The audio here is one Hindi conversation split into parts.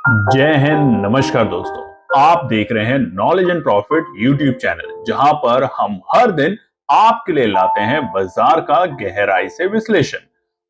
जय हिंद। नमस्कार दोस्तों, आप देख रहे हैं knowledge and profit YouTube channel, जहां पर हम हर दिन आपके लिए लाते हैं बाजार का गहराई से विश्लेषण,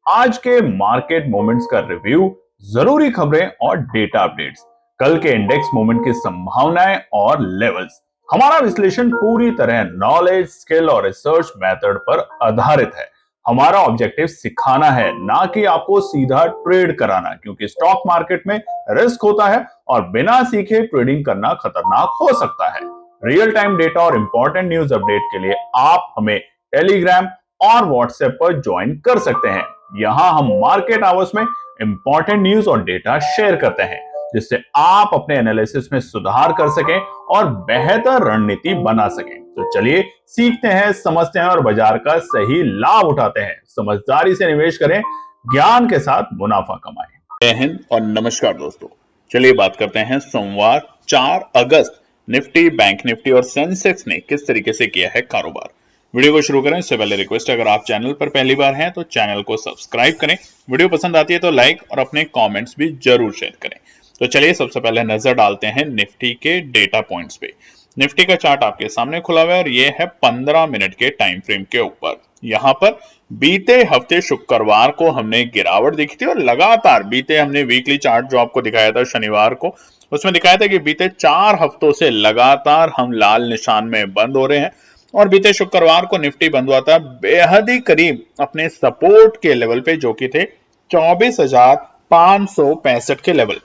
आज के मार्केट मोमेंट्स का रिव्यू, जरूरी खबरें और डेटा अपडेट्स, कल के इंडेक्स मूवमेंट की संभावनाएं और लेवल्स। हमारा विश्लेषण पूरी तरह नॉलेज, स्किल और रिसर्च मेथड पर आधारित है। हमारा ऑब्जेक्टिव सिखाना है, ना कि आपको सीधा ट्रेड कराना, क्योंकि स्टॉक मार्केट में रिस्क होता है और बिना सीखे ट्रेडिंग करना खतरनाक हो सकता है। रियल टाइम डेटा और इंपॉर्टेंट न्यूज अपडेट के लिए आप हमें टेलीग्राम और व्हाट्सएप पर ज्वाइन कर सकते हैं। यहाँ हम मार्केट आवर्स में इंपॉर्टेंट न्यूज और डेटा शेयर करते हैं, जिससे आप अपने एनालिसिस में सुधार कर सकें और बेहतर रणनीति बना सकें। तो चलिए सीखते हैं, समझते हैं और बाजार का सही लाभ उठाते हैं। समझदारी से निवेश करें, ज्ञान के साथ मुनाफा कमाएं। जय हिंद और नमस्कार दोस्तों। चलिए बात करते हैं सोमवार 4 अगस्त निफ्टी, बैंक निफ्टी और सेंसेक्स ने किस तरीके से किया है कारोबार। वीडियो को शुरू करें इससे पहले रिक्वेस्ट, अगर आप चैनल पर पहली बार हैं तो चैनल को सब्सक्राइब करें, वीडियो पसंद आती है तो लाइक और अपने कमेंट्स भी जरूर शेयर करें। तो चलिए सबसे पहले नजर डालते हैं निफ्टी के डेटा पॉइंट्स पे। निफ्टी का चार्ट आपके सामने खुला हुआ है और ये है 15 मिनट के टाइम फ्रेम के ऊपर। यहाँ पर बीते हफ्ते शुक्रवार को हमने गिरावट देखी थी और लगातार बीते हमने वीकली चार्ट जो आपको दिखाया था शनिवार को, उसमें दिखाया था कि बीते 4 हफ्तों से लगातार हम लाल निशान में बंद हो रहे हैं और बीते शुक्रवार को निफ्टी बंद हुआ था बेहद ही करीब अपने सपोर्ट के लेवल पे, जो कि थे 24,565 के लेवल,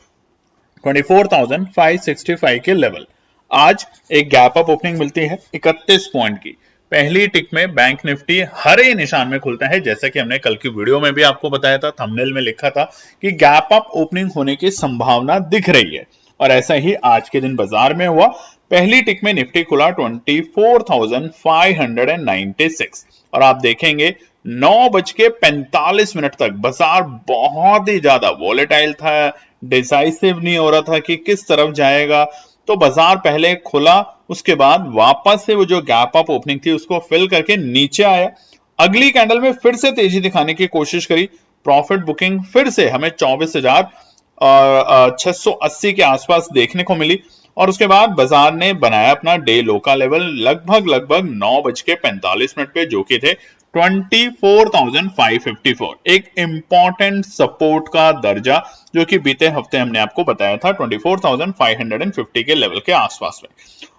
24,565 के लेवल। आज एक गैप अप ओपनिंग मिलती है 31 पॉइंट की। पहली टिक में बैंक निफ्टी हरे निशान में खुलता है, जैसा कि हमने कल की वीडियो में भी आपको बताया था, थंबनेल में लिखा था कि गैप अप ओपनिंग होने की संभावना दिख रही है और ऐसा ही आज के दिन बाजार में हुआ। पहली टिक में निफ्टी खुला 24,596 और आप देखेंगे 9:45 तक बाजार बहुत ही ज्यादा वॉलेटाइल था, डिसाइसिव नहीं हो रहा था कि किस तरफ जाएगा। तो बाजार पहले खुला, उसके बाद वापस से वो जो गैप अप ओपनिंग थी उसको फिल करके नीचे आया। अगली कैंडल में फिर से तेजी दिखाने की कोशिश करी, प्रॉफिट बुकिंग फिर से हमें 24,680 के आसपास देखने को मिली और उसके बाद बाजार ने बनाया अपना डे लो का लेवल लगभग 9:45 पे, जो कि थे 24,554, एक इंपॉर्टेंट सपोर्ट का दर्जा, जो कि बीते हफ्ते हमने आपको बताया था 24,550 के लेवल के आसपास में।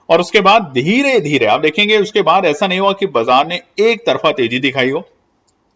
और उसके बाद धीरे धीरे आप देखेंगे, उसके बाद ऐसा नहीं हुआ कि बाजार ने एक तरफा तेजी दिखाई हो,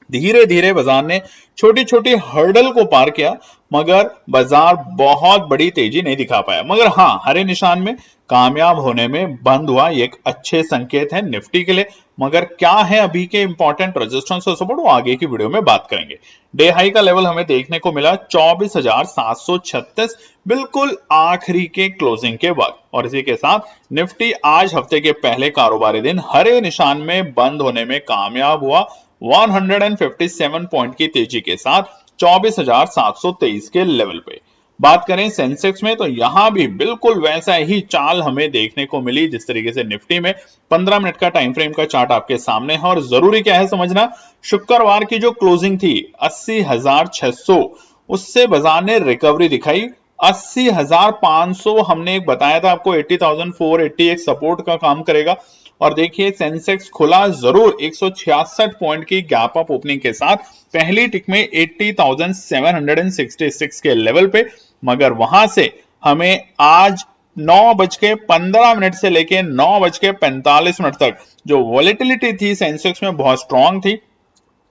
धीरे धीरे बाजार ने छोटी छोटी हर्डल को पार किया, मगर बाजार बहुत बड़ी तेजी नहीं दिखा पाया। मगर हाँ, हरे निशान में कामयाब होने में बंद हुआ, ये एक अच्छे संकेत है निफ्टी के लिए। मगर क्या है अभी के इंपॉर्टेंट रेजिस्टेंस और सपोर्ट, वो आगे की वीडियो में बात करेंगे। डे हाई का लेवल हमें देखने को मिला 24,736, बिल्कुल आखिरी के क्लोजिंग के वक्त। और इसी के साथ निफ्टी आज हफ्ते के पहले कारोबारी दिन हरे निशान में बंद होने में कामयाब हुआ, 157 पॉइंट की तेजी के साथ 24,723 के लेवल पे। बात करें सेंसेक्स में, तो यहां भी बिल्कुल वैसा ही चाल हमें देखने को मिली जिस तरीके से निफ्टी में। 15 मिनट का टाइम फ्रेम का चार्ट आपके सामने है और जरूरी क्या है समझना, शुक्रवार की जो क्लोजिंग थी 80,600, उससे बाजार ने रिकवरी दिखाई। 80,500 हमने एक बताया था आपको, 80,480 एक सपोर्ट का काम करेगा। और देखिए सेंसेक्स खुला जरूर 166 पॉइंट की गैप अप ओपनिंग के साथ पहली टिक में 80,766 के लेवल पे, मगर वहां से हमें आज 9:15 से लेके 9:45 तक जो वॉलेटिलिटी थी सेंसेक्स में बहुत स्ट्रांग थी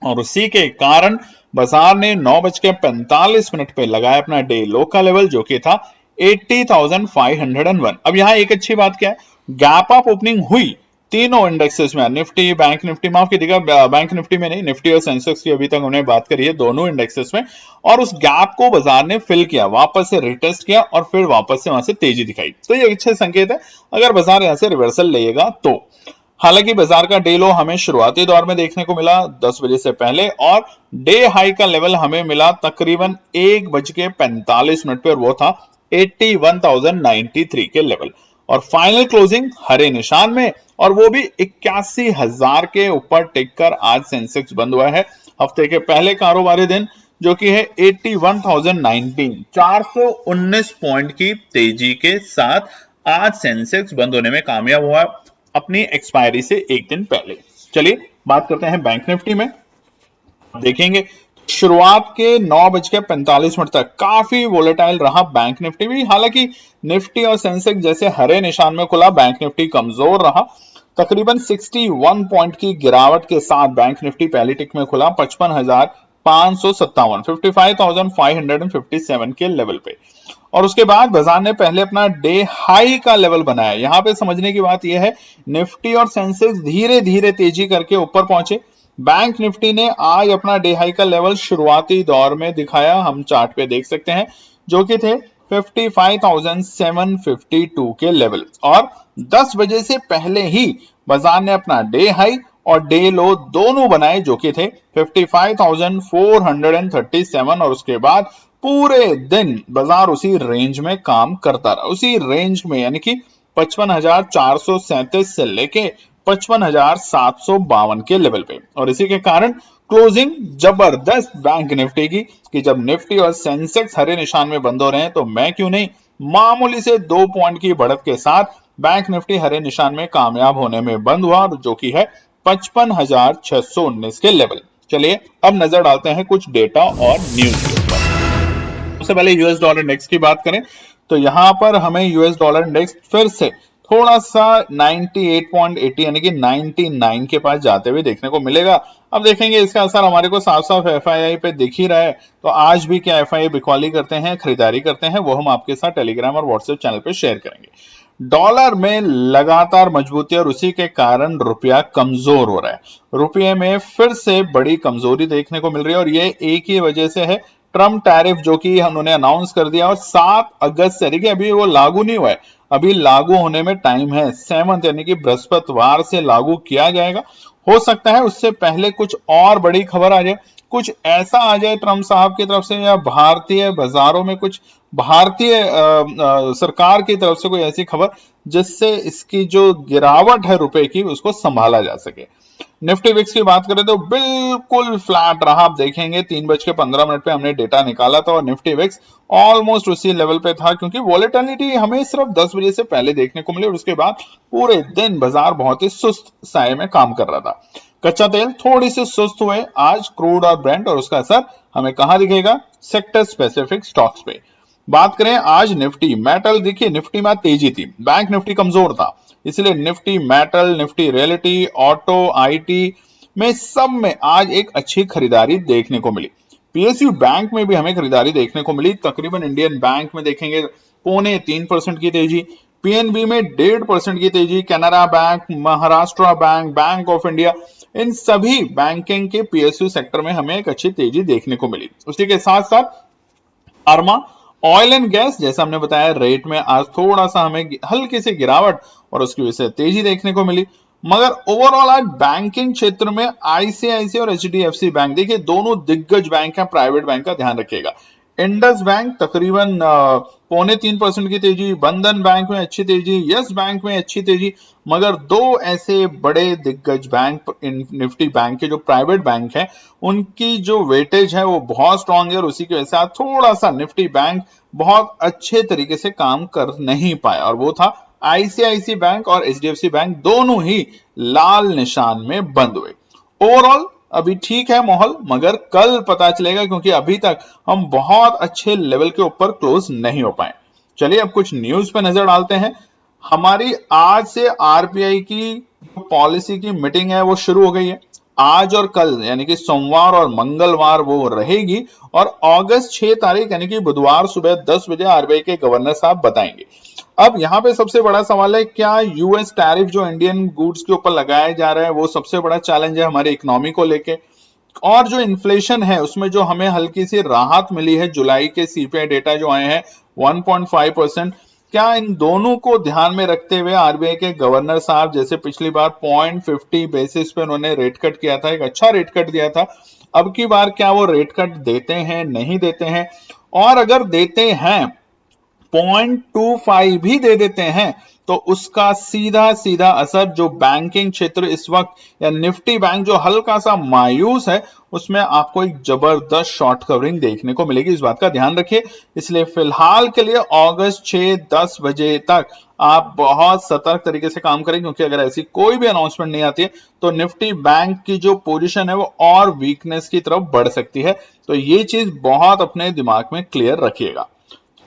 और उसी के कारण बाजार ने 9:45 पे लगाया अपना डे लो का लेवल, जो कि था 80,501। अब यहां एक अच्छी बात क्या है, गैप अप ओपनिंग हुई तीनों इंडेक्सेस में, निफ्टी, बैंक निफ्टी, माफ कीजिएगा बैंक निफ्टी में नहीं, निफ्टी और सेंसेक्स की अभी तक हमने बात करी है, दोनों इंडेक्सेस में। और उस गैप को बाजार ने फिल किया, वापस से रिटेस्ट किया और फिर वापस से वहां से तेजी दिखाई। तो ये अच्छे संकेत है अगर बाजार यहां से रिवर्सल लेगा तो। हालांकि बाजार का डे लो हमें शुरुआती दौर में देखने को मिला 10 बजे से पहले और डे हाई का लेवल हमें मिला तकरीबन 1:45 पे और वो था 81,093 के लेवल। और फाइनल क्लोजिंग हरे निशान में और वो भी 81,000 के ऊपर टिक कर आज सेंसेक्स बंद हुआ है हफ्ते के पहले कारोबारी दिन। जो कि है 81,019, 419 पॉइंट की तेजी के साथ आज सेंसेक्स बंद होने में कामयाब हुआ अपनी एक्सपायरी से एक दिन पहले। चलिए बात करते हैं बैंक निफ्टी में। देखेंगे शुरुआत के 9:45 तक काफी वोलेटाइल रहा बैंक निफ्टी भी। हालांकि निफ्टी और सेंसेक्स जैसे हरे निशान में खुला, बैंक निफ्टी कमजोर रहा। तकरीबन 61 पॉइंट की गिरावट के साथ बैंक निफ्टी पहली टिक में खुला 55,557 55,557 के लेवल पे। और उसके बाद बाजार ने पहले अपना डे हाई का लेवल बनाया। यहां पे समझने की बात यह है, निफ्टी और सेंसेक्स धीरे धीरे तेजी करके ऊपर पहुंचे। बैंक निफ्टी ने आज अपना डे हाई का लेवल शुरुआती दौर में दिखाया, हम चार्ट पे देख सकते हैं, जो कि थे 55,752 के लेवल। और 10 बजे से पहले ही बाजार ने अपना डे हाई और डे लो दोनों बनाए, जो कि थे 55,437। और उसके बाद पूरे दिन बाजार उसी रेंज में काम करता रहा, उसी रेंज में, यानी कि 55,437 से लेके 55,752 के लेवल पे। और इसी के कारण क्लोजिंग जबरदस्त बैंक निफ्टी की, कि जब निफ्टी और सेंसेक्स हरे निशान में बंद हो रहे हैं तो मैं क्यों नहीं, मामूली से 2 पॉइंट की बढ़त के साथ बैंक निफ्टी हरे निशान में कामयाब होने में बंद हुआ, जो कि है 55,619 के लेवल। चलिए अब नजर डालते हैं कुछ डेटा और न्यूज के ऊपर। सबसे पहले यूएस डॉलर इंडेक्स की बात करें तो यहां पर हमें यूएस डॉलर इंडेक्स फिर से थोड़ा सा 98.80 यानी कि 99 के पास जाते हुए देखने को मिलेगा। अब देखेंगे इसका असर हमारे को साफ साफ एफआईआई पे दिख ही रहा है। तो आज भी क्या एफआईआई बिकवाली करते हैं, खरीदारी करते हैं, वो हम आपके साथ टेलीग्राम और व्हाट्सएप चैनल पे शेयर करेंगे। डॉलर में लगातार मजबूती और उसी के कारण रुपया कमजोर हो रहा है। रुपये में फिर से बड़ी कमजोरी देखने को मिल रही है और ये एक ही वजह से है, ट्रम्प टैरिफ जो कि उन्होंने अनाउंस कर दिया और 7 अगस्त से, देखिए अभी वो लागू नहीं हुआ है, अभी लागू होने में टाइम है। 7 यानी कि बृहस्पतिवार से लागू किया जाएगा। हो सकता है उससे पहले कुछ और बड़ी खबर आ जाए, कुछ ऐसा आ जाए ट्रम्प साहब की तरफ से या भारतीय बाजारों में कुछ भारतीय सरकार की तरफ से कोई ऐसी खबर जिससे इसकी जो गिरावट है रुपए की उसको संभाला जा सके। निफ्टी विक्स की बात करें तो बिल्कुल फ्लैट रहा। आप देखेंगे 3:15 पे हमने डेटा निकाला था और निफ्टी विक्स ऑलमोस्ट उसी लेवल पे था, क्योंकि वॉलेटिलिटी हमें सिर्फ 10 बजे से पहले देखने को मिली और उसके बाद पूरे दिन बाजार बहुत ही सुस्त साए में काम कर रहा था। कच्चा तेल थोड़ी सी सुस्त हुए आज, क्रूड और ब्रेंट, और उसका असर हमें कहां दिखेगा, सेक्टर स्पेसिफिक स्टॉक्स पे। बात करें आज निफ्टी मेटल, देखिए निफ्टी में तेजी थी, बैंक निफ्टी कमजोर था, इसलिए Nifty metal, Nifty reality, auto, IT में सब में आज एक अच्छी खरीदारी देखने को मिली। पीएसयू बैंक में भी हमें खरीदारी देखने को मिली। तकरीबन इंडियन बैंक में देखेंगे 0.25% की तेजी, पीएनबी में 1.5% की तेजी, Canara bank, Maharashtra bank, bank of India, इन सभी बैंकिंग के पीएसयू सेक्टर में हमें एक अच्छी तेजी देखने को मिली। उसी के साथ साथ फार्मा, ऑयल एंड गैस, जैसा हमने बताया रेट में आज थोड़ा सा हमें हल्की सी गिरावट और उसकी वजह से तेजी देखने को मिली। मगर ओवरऑल आज बैंकिंग क्षेत्र में आईसीआईसी और एचडीएफसी बैंक, देखिए दोनों दिग्गज बैंक हैं, प्राइवेट बैंक का ध्यान रखिएगा। इंडस बैंक तकरीबन 0.25% की तेजी, बंधन बैंक में अच्छी तेजी, यस बैंक में अच्छी तेजी। मगर दो ऐसे बड़े दिग्गज बैंक निफ्टी बैंक के जो प्राइवेट बैंक हैं उनकी जो वेटेज है वो बहुत स्ट्रांग है और उसी की वजह से थोड़ा सा निफ्टी बैंक बहुत अच्छे तरीके से काम कर नहीं पाया, और वो था आईसीआईसी बैंक और एचडीएफसी बैंक, दोनों ही लाल निशान में बंद हुए। ओवरऑल अभी ठीक है माहौल, मगर कल पता चलेगा, क्योंकि अभी तक हम बहुत अच्छे लेवल के ऊपर क्लोज नहीं हो पाए। चलिए अब कुछ न्यूज पे नजर डालते हैं। हमारी आज से आरबीआई की पॉलिसी की मीटिंग है वो शुरू हो गई है। आज और कल यानी कि सोमवार और मंगलवार वो रहेगी और अगस्त 6 तारीख यानी कि बुधवार सुबह 10 बजे आरबीआई के गवर्नर साहब बताएंगे। अब यहां पे सबसे बड़ा सवाल है, क्या यूएस टैरिफ जो इंडियन गुड्स के ऊपर लगाया जा रहा है वो सबसे बड़ा चैलेंज है हमारी इकोनॉमी को लेके, और जो इन्फ्लेशन है उसमें जो हमें हल्की सी राहत मिली है, जुलाई के सीपीआई डेटा जो आए हैं 1.5%, क्या इन दोनों को ध्यान में रखते हुए आरबीआई के गवर्नर साहब, जैसे पिछली बार 0.50 बेसिस पे उन्होंने रेट कट किया था, एक अच्छा रेट कट दिया था, अब की बार क्या वो रेट कट देते हैं, नहीं देते हैं, और अगर देते हैं 0.25 भी दे देते हैं तो उसका सीधा सीधा असर जो बैंकिंग क्षेत्र इस वक्त या निफ्टी बैंक जो हल्का सा मायूस है उसमें आपको एक जबरदस्त शॉर्ट कवरिंग देखने को मिलेगी, इस बात का ध्यान रखिए। इसलिए फिलहाल के लिए अगस्त 6-10 बजे तक आप बहुत सतर्क तरीके से काम करें, क्योंकि अगर ऐसी कोई भी अनाउंसमेंट नहीं आती है तो निफ्टी बैंक की जो पोजीशन है वो और वीकनेस की तरफ बढ़ सकती है। तो ये चीज बहुत अपने दिमाग में क्लियर रखिएगा।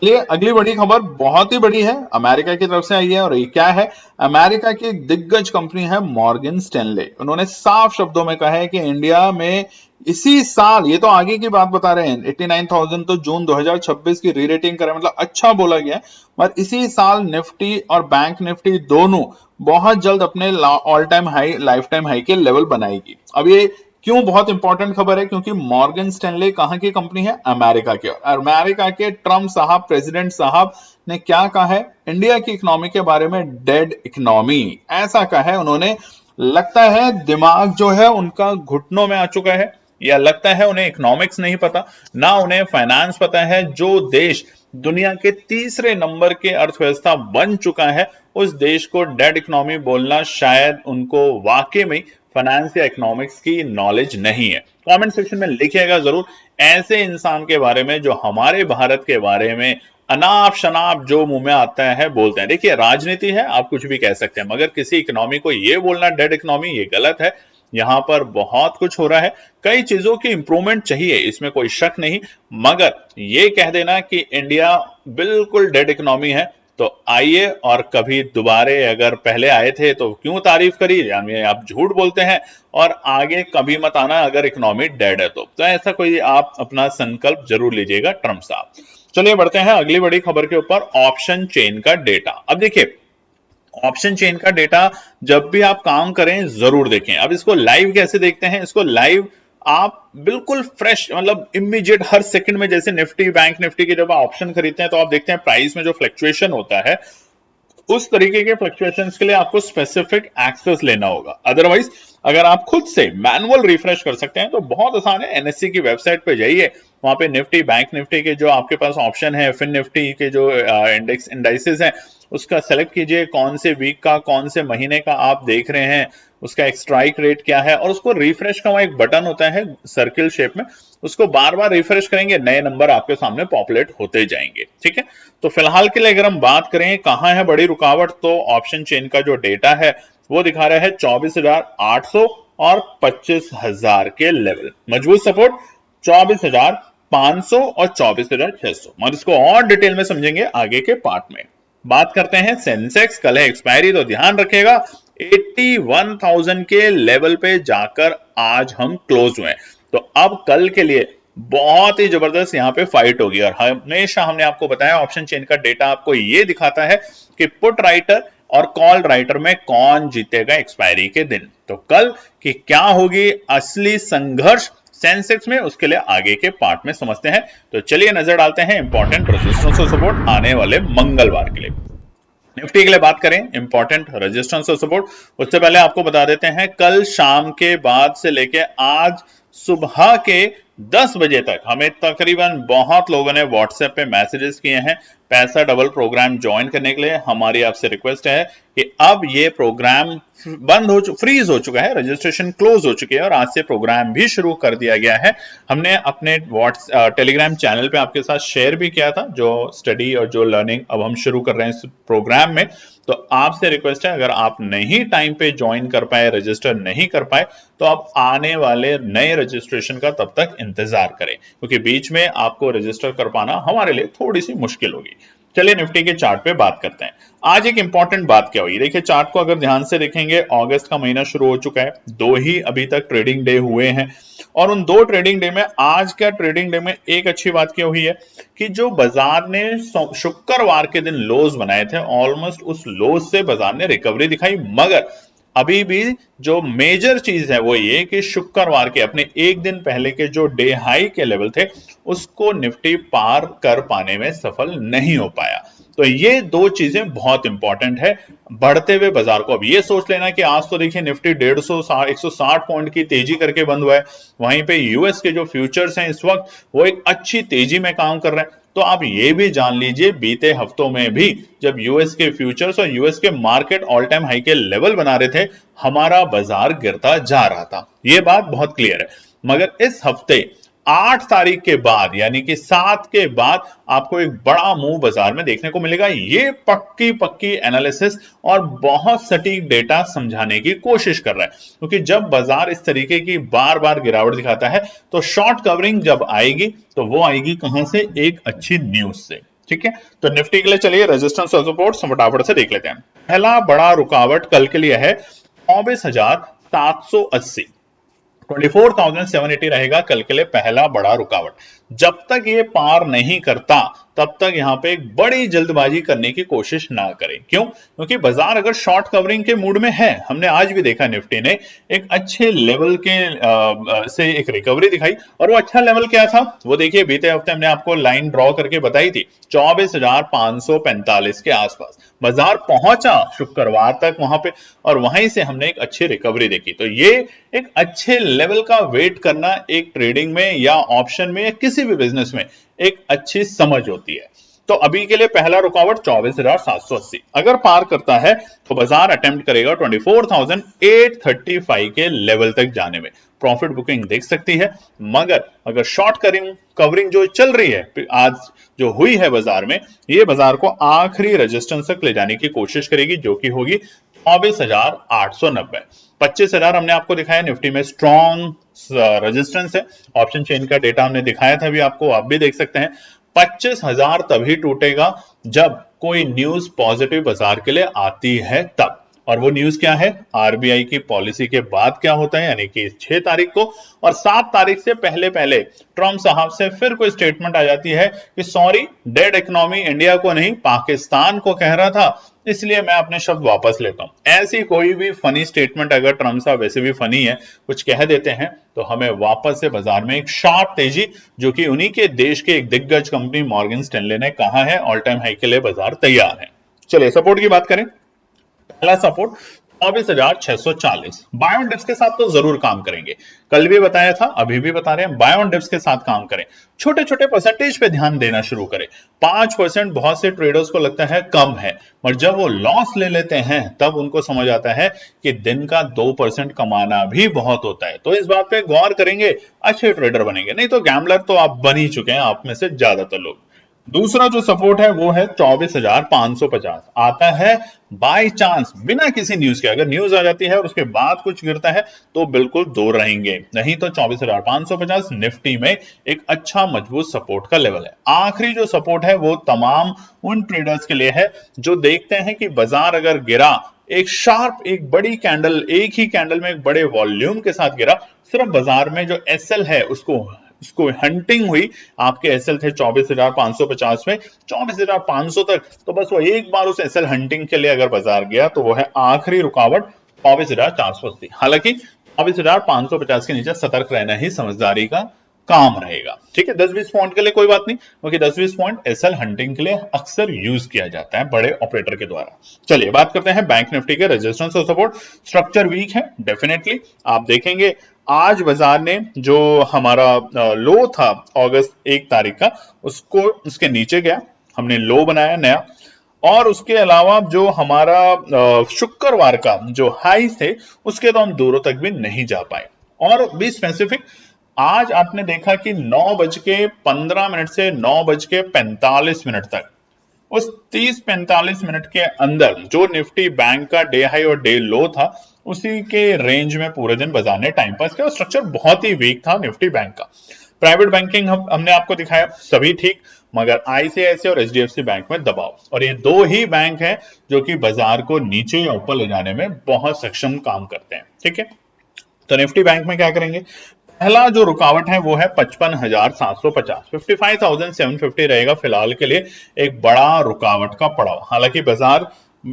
चलिए अगली बड़ी खबर बहुत ही बड़ी है, अमेरिका की तरफ से आई है। और ये क्या है? अमेरिका की एक दिग्गज कंपनी है मॉर्गन स्टैनले। उन्होंने साफ शब्दों में कहा है कि इंडिया में इसी साल, ये तो आगे की बात बता रहे हैं, 89,000 तो जून 2026 की री रेटिंग करें, मतलब अच्छा बोला गया है। और इसी साल निफ्टी और बैंक निफ्टी दोनों बहुत जल्द अपने all time high, life time high के लेवल बनाएगी। अब ये क्यों बहुत इंपॉर्टेंट खबर है? क्योंकि मॉर्गन स्टैनले कहां की कंपनी है? अमेरिका की। और अमेरिका के ट्रम्प साहब, प्रेसिडेंट साहब ने क्या कहा है इंडिया की इकोनॉमी के बारे में? डेड इकोनॉमी, ऐसा कहा है उन्होंने। लगता है दिमाग जो है उनका घुटनों में आ चुका है, या लगता है उन्हें इकोनॉमिक्स नहीं पता, ना उन्हें फाइनेंस पता है। जो देश दुनिया के तीसरे नंबर के अर्थव्यवस्था बन चुका है उस देश को डेड इकोनॉमी बोलना, शायद उनको वाकई में फाइनेंस या इकोनॉमिक्स की नॉलेज नहीं है। कमेंट सेक्शन में लिखिएगा जरूर ऐसे इंसान के बारे में जो हमारे भारत के बारे में अनाप शनाप जो मुंह में आता है बोलते हैं। देखिए राजनीति है, आप कुछ भी कह सकते हैं, मगर किसी इकोनॉमी को ये बोलना डेड इकोनॉमी, ये गलत है। यहां पर बहुत कुछ हो रहा है, कई चीजों की इंप्रूवमेंट चाहिए, इसमें कोई शक नहीं। मगर ये कह देना कि इंडिया बिल्कुल डेड इकोनॉमी है, तो आइए और कभी दोबारे, अगर पहले आए थे तो क्यों तारीफ करी, यानी आप झूठ बोलते हैं, और आगे कभी मत आना अगर इकोनॉमी डेड है तो ऐसा कोई आप अपना संकल्प जरूर लीजिएगा ट्रम्प साहब। चलिए बढ़ते हैं अगली बड़ी खबर के ऊपर, ऑप्शन चेन का डेटा। अब देखिए ऑप्शन चेन का डेटा जब भी आप काम करें जरूर देखें। अब इसको लाइव कैसे देखते हैं? इसको लाइव आप बिल्कुल फ्रेश, मतलब इमीडिएट, हर सेकंड में, जैसे निफ्टी बैंक निफ्टी के जब आप ऑप्शन खरीदते हैं तो आप देखते हैं प्राइस में जो फ्लक्चुएशन होता है, उस तरीके के फ्लक्चुएशंस के लिए आपको स्पेसिफिक एक्सेस लेना होगा। अदरवाइज अगर आप खुद से मैनुअल रिफ्रेश कर सकते हैं तो बहुत आसान है। एनएससी की वेबसाइट पे जाइए, वहां पे निफ्टी बैंक निफ्टी के जो आपके पास ऑप्शन है, फिन निफ्टी के जो इंडेक्स इंडाइसेस हैं, उसका सेलेक्ट कीजिए कौन से वीक का, कौन से महीने का आप देख रहे हैं, उसका एक स्ट्राइक रेट क्या है, और उसको रिफ्रेश का वहां एक बटन होता है सर्किल शेप में, उसको बार बार रिफ्रेश करेंगे, नए नंबर आपके सामने पॉपुलेट होते जाएंगे। ठीक है, तो फिलहाल के लिए अगर हम बात करें कहां है बड़ी रुकावट, तो ऑप्शन चेन का जो डेटा है वो दिखा रहा है 24,800 और 25,000 के लेवल। मजबूत सपोर्ट 24,500 और 24,600। और इसको और डिटेल में समझेंगे आगे के पार्ट में। बात करते हैं सेंसेक्स, कल है एक्सपायरी, तो ध्यान रखिएगा 81,000 के लेवल पे जाकर आज हम क्लोज हुए। तो अब कल के लिए बहुत ही जबरदस्त यहां पे फाइट होगी। और हमेशा हमने आपको बताया ऑप्शन चेन का डेटा आपको ये दिखाता है कि पुट राइटर और कॉल राइटर में कौन जीतेगा एक्सपायरी के दिन। तो कल की क्या होगी असली संघर्ष सेंसेक्स में, उसके लिए आगे के पार्ट में समझते हैं। तो चलिए नजर डालते हैं इंपॉर्टेंट रेजिस्टेंस और सपोर्ट आने वाले मंगलवार के लिए। निफ्टी के लिए बात करें इंपॉर्टेंट रेजिस्टेंस और सपोर्ट, उससे पहले आपको बता देते हैं कल शाम के बाद से लेके आज सुबह के 10 बजे तक हमें तकरीबन बहुत लोगों ने व्हाट्सएप पे मैसेजेस किए हैं पैसा डबल प्रोग्राम ज्वाइन करने के लिए। हमारी आपसे रिक्वेस्ट है कि अब ये प्रोग्राम फ्रीज हो चुका है, रजिस्ट्रेशन क्लोज हो चुकी है और आज से प्रोग्राम भी शुरू कर दिया गया है। हमने अपने टेलीग्राम चैनल पे आपके साथ शेयर भी किया था जो स्टडी और जो लर्निंग अब हम शुरू कर रहे हैं इस प्रोग्राम में। तो आपसे रिक्वेस्ट है अगर आप नहीं टाइम पे ज्वाइन कर पाए, रजिस्टर नहीं कर पाए, तो आप आने वाले नए रजिस्ट्रेशन का तब तक इंतजार करें, क्योंकि बीच में आपको रजिस्टर कर पाना हमारे लिए थोड़ी सी मुश्किल होगी। चलिए निफ्टी के चार्ट पे बात करते हैं। आज एक इंपॉर्टेंट बात क्या हुई, देखिए चार्ट को अगर ध्यान से देखेंगे अगस्त का महीना शुरू हो चुका है, 2 ही अभी तक ट्रेडिंग डे हुए हैं, और उन 2 ट्रेडिंग डे में आज का ट्रेडिंग डे में एक अच्छी बात क्या हुई है कि जो बाजार ने शुक्रवार के दिन लोज बनाए थे, ऑलमोस्ट उस लोज से बाजार ने रिकवरी दिखाई। मगर अभी भी जो मेजर चीज है वो ये कि शुक्रवार के अपने एक दिन पहले के जो डे हाई के लेवल थे उसको निफ्टी पार कर पाने में सफल नहीं हो पाया। तो ये 2 चीजें बहुत इंपॉर्टेंट है बढ़ते हुए बाजार को। अब ये सोच लेना कि आज तो देखिए निफ्टी 160 पॉइंट की तेजी करके बंद हुआ है, वहीं पे यूएस के जो फ्यूचर्स हैं इस वक्त वो एक अच्छी तेजी में काम कर रहे हैं। तो आप ये भी जान लीजिए बीते हफ्तों में भी जब यूएस के फ्यूचर्स और यूएस के मार्केट ऑल टाइम हाई के लेवल बना रहे थे, हमारा बाजार गिरता जा रहा था। ये बात बहुत क्लियर है। मगर इस हफ्ते 8 तारीख के बाद यानी कि 7 के बाद आपको एक बड़ा मूव बाजार में देखने को मिलेगा। ये पक्की पक्की एनालिसिस और बहुत सटीक डेटा समझाने की कोशिश कर रहा है, क्योंकि जब बाजार इस तरीके की बार बार गिरावट दिखाता है तो शॉर्ट कवरिंग जब आएगी तो वो आएगी कहां से? एक अच्छी न्यूज से। ठीक है, तो निफ्टी के लिए चलिए रेजिस्टेंस और सपोर्ट फटाफट से देख लेते हैं। पहला बड़ा रुकावट कल के लिए है 24,780, 24,780 रहेगा कल के लिए पहला बड़ा रुकावट। जब तक ये पार नहीं करता तब तक यहां पे एक बड़ी जल्दबाजी करने की कोशिश ना करें। क्यों? क्योंकि बाजार अगर शॉर्ट कवरिंग के मूड में है, हमने आज भी देखा निफ्टी ने एक अच्छे लेवल के से एक रिकवरी दिखाई। और वो अच्छा लेवल क्या था वो देखिए, बीते हफ्ते हमने आपको लाइन ड्रॉ करके बताई थी 24,545 के आसपास बाजार पहुंचा शुक्रवार तक वहां पे, और वहीं से हमने एक अच्छी रिकवरी देखी। तो ये एक अच्छे लेवल का वेट करना एक ट्रेडिंग में या ऑप्शन में या किसी भी बिजनेस में एक अच्छी समझ होती है। तो अभी के लिए पहला रुकावट 24,780 अगर पार करता है तो बाजार अटेम्प्ट करेगा 24,835 के लेवल तक जाने में, प्रॉफिट बुकिंग देख सकती है। मगर अगर शॉर्ट कवरिंग जो चल रही है आज जो हुई है बाजार में, ये बाजार को आखिरी रेजिस्टेंस तक ले जाने की कोशिश करेगी, जो कि होगी 24,890। 25,000 हमने आपको दिखाया निफ्टी में स्ट्रॉन्ग रेजिस्टेंस है। ऑप्शन चेन का डेटा हमने दिखाया था, भी आपको आप भी देख सकते हैं। 25,000 तभी टूटेगा जब कोई न्यूज पॉजिटिव बाजार के लिए आती है तब। और वो न्यूज क्या है? आरबीआई की पॉलिसी के बाद क्या होता है, यानी कि 6 तारीख को। और 7 तारीख से पहले पहले ट्रम्प साहब से फिर कोई स्टेटमेंट आ जाती है कि सॉरी, डेड इकोनॉमी इंडिया को नहीं पाकिस्तान को कह रहा था, इसलिए मैं अपने शब्द वापस लेता हूं। ऐसी कोई भी फनी स्टेटमेंट अगर ट्रम्प साहब वैसे भी फनी है कुछ कह देते हैं तो हमें वापस से बाजार में एक शार्प तेजी, जो कि उन्हीं के देश के एक दिग्गज कंपनी मॉर्गन स्टैनले ने कहा है ऑल टाइम हाई के लिए बाजार तैयार है। चलिए सपोर्ट की बात करें। पहला सपोर्ट 24,640 बाय ऑन डिप्स के साथ तो जरूर काम करेंगे। कल भी बताया था, अभी भी बता रहे हैं, बाय ऑन डिप्स के साथ काम करें। छोटे छोटे परसेंटेज पे ध्यान देना शुरू करें। 5% बहुत से ट्रेडर्स को लगता है कम है, और जब वो लॉस ले लेते हैं तब उनको समझ आता है कि दिन का 2% कमाना भी बहुत होता है। तो इस बात पे गौर करेंगे, अच्छे ट्रेडर बनेंगे। नहीं तो गैम्बलर तो आप बन ही चुके हैं, आप में से ज्यादातर लोग। दूसरा जो सपोर्ट है वो है 24,550 आता है बाय चांस, बिना किसी न्यूज के। अगर न्यूज आ जाती है और उसके बाद कुछ गिरता है तो बिल्कुल दूर रहेंगे, नहीं तो 24,550 निफ्टी में एक अच्छा मजबूत सपोर्ट का लेवल है। आखिरी जो सपोर्ट है वो तमाम उन ट्रेडर्स के लिए है जो देखते हैं कि बाजार अगर गिरा, एक शार्प एक बड़ी कैंडल, एक ही कैंडल में एक बड़े वॉल्यूम के साथ गिरा, सिर्फ बाजार में जो एसएल है उसको हंटिंग हुई, आपके एसएल थे 24,550 में 24,500 तक, तो बस वो एक बार उस एसएल हंटिंग के लिए अगर बाजार गया तो वो है आखिरी रुकावट 24,480। हालांकि 24,550 के नीचे सतर्क रहना ही समझदारी का काम रहेगा। ठीक है, 10-20 पॉइंट के लिए कोई बात नहीं, क्योंकि 10-20 पॉइंट एसएल हंटिंग के लिए अक्सर यूज किया जाता है बड़े ऑपरेटर के द्वारा। चलिए बात करते हैं बैंक निफ्टी के रेजिस्टेंस और सपोर्ट। स्ट्रक्चर वीक है डेफिनेटली, आप देखेंगे आज बाजार ने जो हमारा लो था अगस्त 1 तारीख का, उसको उसके नीचे गया, हमने लो बनाया नया। और उसके अलावा जो हमारा शुक्रवार का जो हाई थे उसके तो हम दूरों तक भी नहीं जा पाए। और भी स्पेसिफिक, आज आपने देखा कि 9:15 से 9:45 तक, उस 30-45 मिनट के अंदर जो निफ्टी बैंक का डे हाई और डे लो था उसी के रेंज में पूरे दिन बाजार ने टाइम पास किया। स्ट्रक्चर बहुत ही वीक था निफ्टी बैंक का। प्राइवेट बैंकिंग हमने आपको दिखाया सभी ठीक, मगर आईसीआईसीआई और एचडीएफसी बैंक में दबाव, और ये दो ही बैंक हैं जो कि बाजार को नीचे या ऊपर ले जाने में बहुत सक्षम काम करते हैं। ठीक है, तो निफ्टी बैंक में क्या करेंगे? पहला जो रुकावट है वो है 55,750, 55,750 रहेगा फिलहाल के लिए एक बड़ा रुकावट का पड़ाव। हालांकि बाजार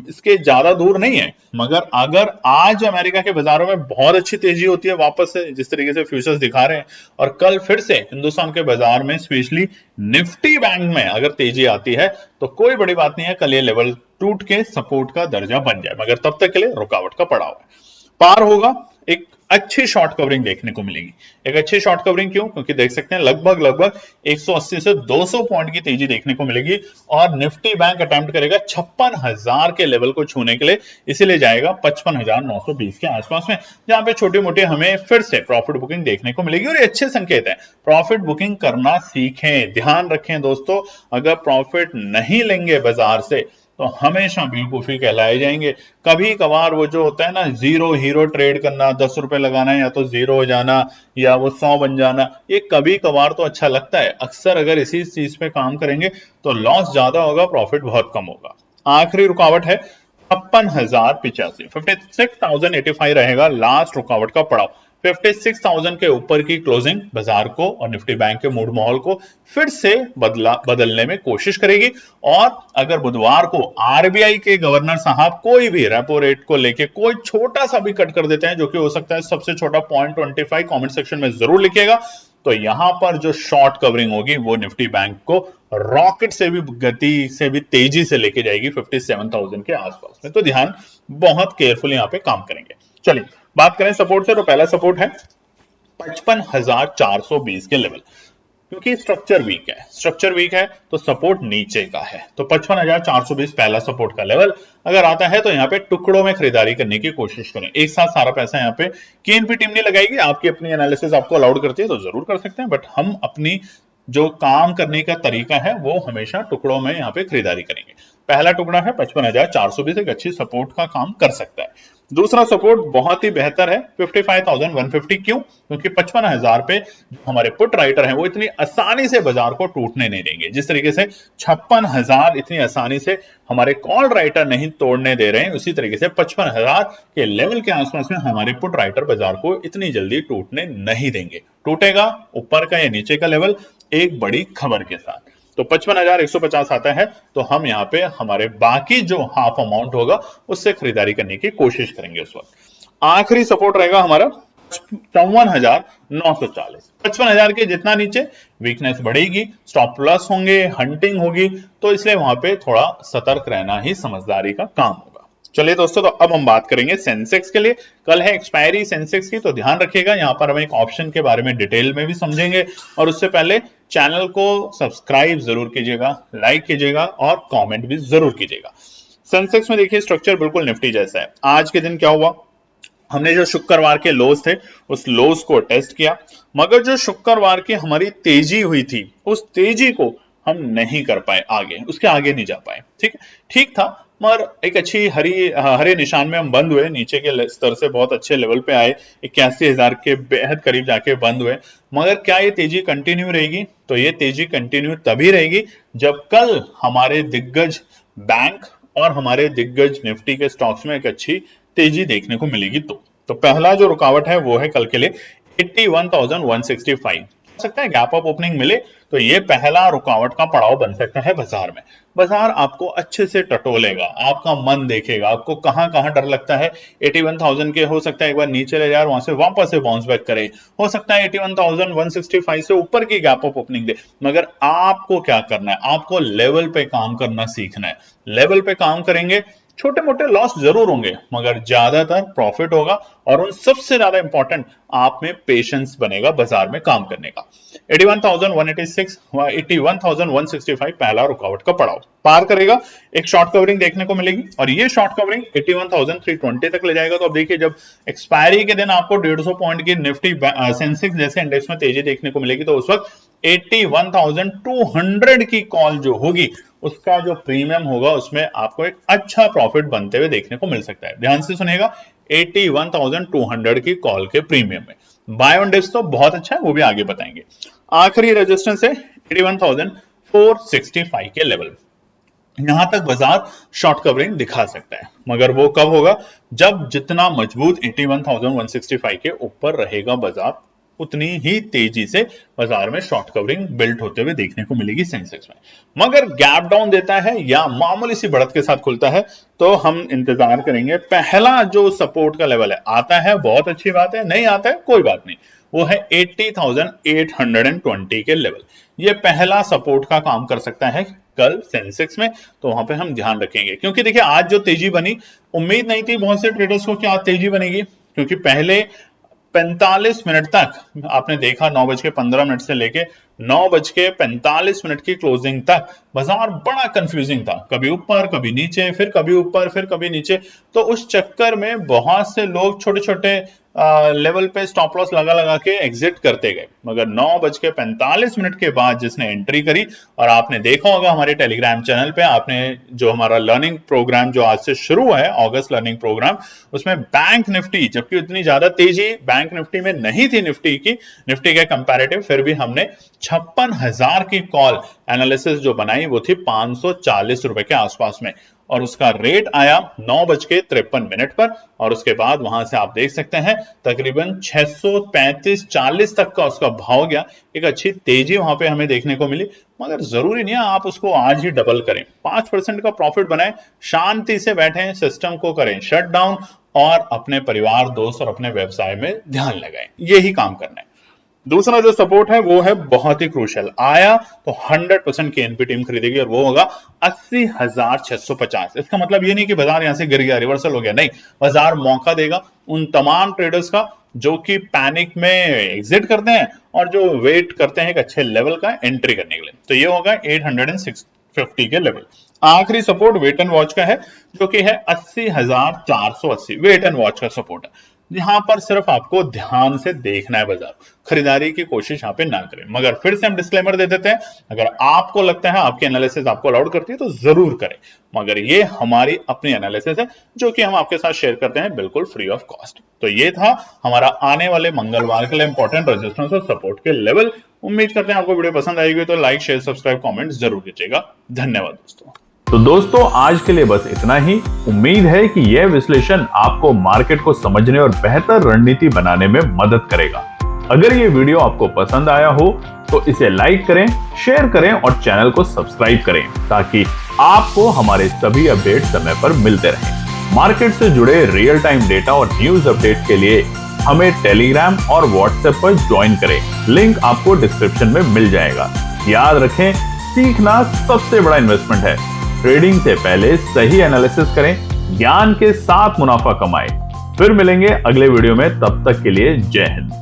इसके ज्यादा दूर नहीं है, मगर अगर आज अमेरिका के बाजारों में बहुत अच्छी तेजी होती है वापस से, जिस तरीके से फ्यूचर्स दिखा रहे हैं, और कल फिर से हिंदुस्तान के बाजार में स्पेशली निफ्टी बैंक में अगर तेजी आती है तो कोई बड़ी बात नहीं है, कल ये लेवल टूट के सपोर्ट का दर्जा बन जाए, मगर तब तक के लिए रुकावट का पड़ाव है। पार होगा एक अच्छी शॉर्ट कवरिंग देखने को मिलेगी। एक अच्छी शॉर्ट कवरिंग क्यों? क्योंकि देख सकते हैं लगभग 180 से 200 पॉइंट की तेजी देखने को मिलेगी और निफ्टी बैंक अटेम्प्ट करेगा 56,000 के लेवल को छूने के लिए, इसीलिए जाएगा 55,920 के आसपास में, जहां पे छोटी मोटी हमें फिर से प्रॉफिट बुकिंग देखने को मिलेगी और ये अच्छे संकेत है। प्रॉफिट बुकिंग करना सीखें, ध्यान रखें दोस्तों, अगर प्रॉफिट नहीं लेंगे बाजार से तो हमेशा बेवकूफी कहलाए जाएंगे। कभी कभार वो जो होता है ना जीरो हीरो ट्रेड करना, 10 रुपए लगाना या तो जीरो हो जाना या वो 100 बन जाना, ये कभी कभार तो अच्छा लगता है। अक्सर अगर इसी चीज पे काम करेंगे तो लॉस ज्यादा होगा, प्रॉफिट बहुत कम होगा। आखिरी रुकावट है 56,085, 56,085 रहेगा लास्ट रुकावट का पड़ाव। 56,000 के ऊपर की क्लोजिंग बाजार को और निफ्टी बैंक के मूड माहौल को फिर से बदलने में कोशिश करेगी। और अगर बुधवार को आरबीआई के गवर्नर साहब कोई भी रेपो रेट को लेके कोई छोटा सा भी कट कर देते हैं, जो कि हो सकता है सबसे छोटा 0.25, कमेंट सेक्शन में जरूर लिखिएगा, तो यहां पर जो शॉर्ट कवरिंग होगी वो निफ्टी बैंक को रॉकेट से भी गति से भी तेजी से लेके जाएगी 57,000 के आसपास में। तो ध्यान, बहुत केयरफुल यहां पे काम करेंगे। चलिए बात करें सपोर्ट से, तो पहला सपोर्ट है 55,420 के लेवल। क्योंकि स्ट्रक्चर वीक है तो सपोर्ट नीचे का है, तो 55,420 पहला सपोर्ट का लेवल अगर आता है तो यहाँ पे टुकड़ों में खरीदारी करने की कोशिश करें। एक साथ सारा पैसा यहाँ पे केएनपी टीम नहीं लगाएगी, आपकी अपनी एनालिसिस आपको अलाउड करती है तो जरूर कर सकते हैं, बट हम अपनी जो काम करने का तरीका है वो हमेशा टुकड़ों में यहाँ पे खरीदारी करेंगे। पहला टुकड़ा है 55,420, एक अच्छी सपोर्ट का काम कर सकता है। दूसरा सपोर्ट बहुत ही बेहतर है 55,150। क्यों? क्योंकि 55,000 पे हमारे पुट राइटर हैं वो इतनी आसानी से बाजार को टूटने नहीं देंगे। जिस तरीके से 56,000 इतनी आसानी से हमारे कॉल राइटर नहीं तोड़ने दे रहे हैं, उसी तरीके से 55,000 के लेवल के आसपास में हमारे पुट राइटर बाजार को इतनी जल्दी टूटने नहीं देंगे। टूटेगा ऊपर का या नीचे का लेवल, एक बड़ी खबर के साथ। तो 55,150 आता है तो हम यहाँ पे हमारे बाकी जो हाफ अमाउंट होगा उससे खरीदारी करने की कोशिश करेंगे उस वक्त। आखिरी सपोर्ट रहेगा हमारा 54,940। 55,000 के जितना नीचे वीकनेस बढ़ेगी, स्टॉप लॉस होंगे, हंटिंग होगी, तो इसलिए वहां पे थोड़ा सतर्क रहना ही समझदारी का काम होगा। चलिए दोस्तों, तो अब हम बात करेंगे सेंसेक्स के लिए। कल है एक्सपायरी सेंसेक्स की, तो ध्यान रखिएगा, यहाँ पर हम एक ऑप्शन के बारे में डिटेल में भी समझेंगे और उससे पहले चैनल को सब्सक्राइब जरूर कीजिएगा, लाइक कीजिएगा और कमेंट भी जरूर कीजिएगा। सेंसेक्स में देखिए स्ट्रक्चर बिल्कुल निफ्टी जैसा है। आज के दिन क्या हुआ, हमने जो शुक्रवार के लोज थे उस लोज को टेस्ट किया, मगर जो शुक्रवार की हमारी तेजी हुई थी उस तेजी को हम नहीं कर पाए, उसके आगे नहीं जा पाए। ठीक था, मगर एक अच्छी हरे निशान में हम बंद हुए, नीचे के स्तर से बहुत अच्छे लेवल पे आए, 81,000 के बेहद करीब जाके बंद हुए। मगर क्या ये तेजी कंटिन्यू रहेगी? तो ये तेजी कंटिन्यू तभी रहेगी जब कल हमारे दिग्गज बैंक और हमारे दिग्गज निफ्टी के स्टॉक्स में एक अच्छी तेजी देखने को मिलेगी। तो पहला जो रुकावट है वो है कल के लिए 81,165। हो सकता है गैप अप ओपनिंग मिले तो ये पहला रुकावट का पड़ाव बन सकता है बाजार में। बाजार आपको अच्छे से टटोलेगा, आपका मन देखेगा, आपको कहां कहां डर लगता है। 81,000 के हो सकता है एक बार नीचे ले जाए, वहां से वापस से बाउंस बैक करे, हो सकता है 81,165 से ऊपर की गैप अप ओपनिंग दे। मगर आपको क्या करना है, आपको लेवल पे काम करना सीखना है। लेवल पे काम करेंगे, छोटे मोटे लॉस जरूर होंगे मगर ज्यादातर प्रॉफिट होगा, और उन सबसे ज्यादा इंपॉर्टेंट आप में पेशेंस बनेगा बाजार में काम करने का। 81,186 व 81,165 पहला रुकावट का पड़ाव पार करेगा, एक शॉर्ट कवरिंग देखने को मिलेगी और ये शॉर्ट कवरिंग 81,320 तक ले जाएगा। तो अब देखिए, जब एक्सपायरी के दिन आपको 150 पॉइंट की निफ्टी सेंसेक्स जैसे इंडेक्स में तेजी देखने को मिलेगी, तो उस वक्त 81,200 की कॉल जो होगी उसका जो प्रीमियम होगा उसमें आपको एक अच्छा प्रॉफिट बनते हुए देखने को मिल सकता है। ध्यान से सुनिएगा, 81,200 की कॉल के प्रीमियम में बाय ऑन डिप्स तो बहुत अच्छा है, वो भी आगे बताएंगे। आखिरी रेजिस्टेंस है 81,465 के लेवल। यहां तक बाजार शॉर्ट कवरिंग दिखा सकता है, मगर वो कब होगा, जब जितना मजबूत 81,165 के ऊपर रहेगा बाजार, उतनी ही तेजी से बाजार में शॉर्ट कवरिंग बिल्ड होते हुए देखने को मिलेगी सेंसेक्स में। मगर गैप डाउन देता है या मामूली सी बढ़त के साथ खुलता है तो हम इंतजार करेंगे। पहला जो सपोर्ट का लेवल है आता है, बहुत अच्छी बात है, नहीं आता है कोई बात नहीं, वो है 80,820 के लेवल। ये पहला सपोर्ट का काम कर सकता है कल सेंसेक्स में, तो वहां पे हम ध्यान रखेंगे। क्योंकि देखिए आज जो तेजी बनी, उम्मीद नहीं थी बहुत से ट्रेडर्स को कि आज तेजी बनेगी, क्योंकि पहले 45 मिनट तक आपने देखा 9:15 से लेके 9:45 की क्लोजिंग तक बाजार बड़ा कंफ्यूजिंग था, कभी ऊपर कभी नीचे, फिर कभी ऊपर फिर कभी नीचे। तो उस चक्कर में बहुत से लोग छोटे छोटे लेवल पे स्टॉप लॉस लगा लगा के एग्जिट करते गए। मगर 9:45 के बाद जिसने एंट्री करी, और आपने देखा होगा हमारे टेलीग्राम चैनल पे, आपने जो हमारा लर्निंग प्रोग्राम जो आज से शुरू है, अगस्त लर्निंग प्रोग्राम, उसमें बैंक निफ्टी, जबकि उतनी ज्यादा तेजी बैंक निफ्टी में नहीं थी निफ्टी के कंपैरेटिव, फिर भी हमने 56,000 की कॉल एनालिसिस जो बनाई वो थी 540 रुपए के आसपास में, और उसका रेट आया 9:53 पर, और उसके बाद वहां से आप देख सकते हैं तकरीबन 635-40 तक का उसका भाव गया। एक अच्छी तेजी वहां पे हमें देखने को मिली, मगर जरूरी नहीं है आप उसको आज ही डबल करें। 5% का प्रॉफिट बनाएं, शांति से बैठें, सिस्टम को करें शट डाउन, और अपने परिवार, दोस्त और अपने व्यवसाय में ध्यान लगाएं। यही काम करना है। दूसरा जो सपोर्ट है वो है बहुत ही क्रूशियल, आया तो 100% केएनपी टीम खरीदेगी, और वो होगा 80,650। इसका मतलब ये नहीं कि बाजार यहां से गिर गया, रिवर्सल हो गया, नहीं, बाजार मौका देगा उन तमाम ट्रेडर्स का जो कि पैनिक में एग्जिट करते हैं और जो वेट करते हैं एक अच्छे लेवल का एंट्री करने के लिए। तो ये होगा 850 के लेवल। आखिरी सपोर्ट वेट एंड वॉच का है, जो कि है 80,480। वेट एंड वॉच का सपोर्ट है, यहां पर सिर्फ आपको ध्यान से देखना है बाजार, खरीदारी की कोशिश यहां पे ना करें। मगर फिर से हम डिस्क्लेमर दे देते हैं, अगर आपको लगता है आपकी एनालिसिस आपको अलाउड करती है तो जरूर करें, मगर ये हमारी अपनी एनालिसिस है जो कि हम आपके साथ शेयर करते हैं बिल्कुल फ्री ऑफ कॉस्ट। तो ये था हमारा आने वाले मंगलवार के लिए इंपॉर्टेंट रेजिस्टेंस और सपोर्ट के लेवल। उम्मीद करते हैं आपको वीडियो पसंद आएगी, तो लाइक शेयर सब्सक्राइब कमेंट जरूर कीजिएगा। धन्यवाद दोस्तों। तो दोस्तों आज के लिए बस इतना ही। उम्मीद है कि यह विश्लेषण आपको मार्केट को समझने और बेहतर रणनीति बनाने में मदद करेगा। अगर ये वीडियो आपको पसंद आया हो तो इसे लाइक करें, शेयर करें और चैनल को सब्सक्राइब करें, ताकि आपको हमारे सभी अपडेट समय पर मिलते रहें। मार्केट से जुड़े रियल टाइम डेटा और न्यूज अपडेट के लिए हमें टेलीग्राम और व्हाट्सएप पर ज्वाइन करें, लिंक आपको डिस्क्रिप्शन में मिल जाएगा। याद रखें, सीखना सबसे बड़ा इन्वेस्टमेंट है। ट्रेडिंग से पहले सही एनालिसिस करें, ज्ञान के साथ मुनाफा कमाएं। फिर मिलेंगे अगले वीडियो में, तब तक के लिए जय हिंद।